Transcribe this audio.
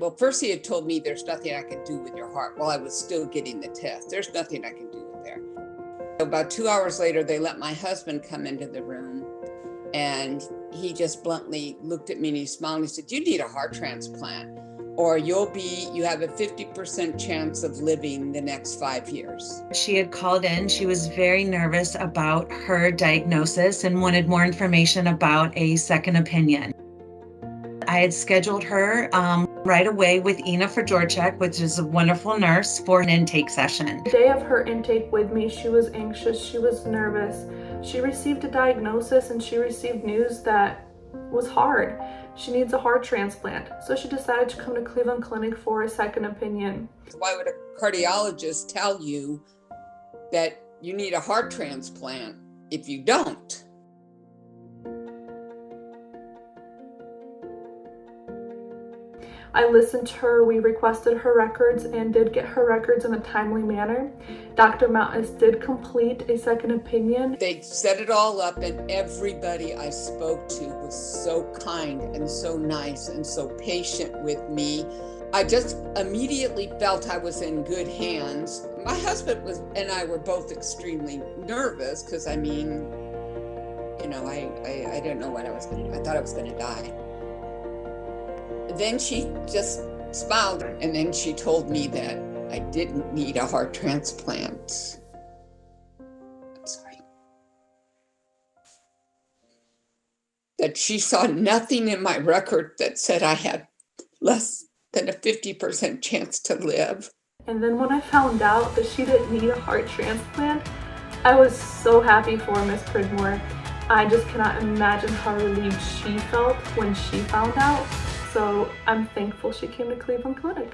Well, first he had told me there's nothing I can do with your heart while I was still getting the test. There's nothing I can do with there. About 2 hours later, they let my husband come into the room, and he just bluntly looked at me and he smiled and he said, "You need a heart transplant, or you have a 50% chance of living the next 5 years." She had called in. She was very nervous about her diagnosis and wanted more information about a second opinion. I had scheduled her right away with Ina Fedorchak, which is a wonderful nurse, for an intake session. The day of her intake with me, she was anxious, she was nervous. She received a diagnosis and she received news that was hard. She needs a heart transplant. So she decided to come to Cleveland Clinic for a second opinion. Why would a cardiologist tell you that you need a heart transplant if you don't? I listened to her, we requested her records and did get her records in a timely manner. Dr. Mountains did complete a second opinion. They set it all up, and everybody I spoke to was so kind and so nice and so patient with me. I just immediately felt I was in good hands. My husband and I were both extremely nervous because, I didn't know what I was going to do. I thought I was going to die. Then she just smiled, and then she told me that I didn't need a heart transplant. I'm sorry. That she saw nothing in my record that said I had less than a 50% chance to live. And then when I found out that she didn't need a heart transplant, I was so happy for Miss Pridmore. I just cannot imagine how relieved she felt when she found out. So I'm thankful she came to Cleveland Clinic.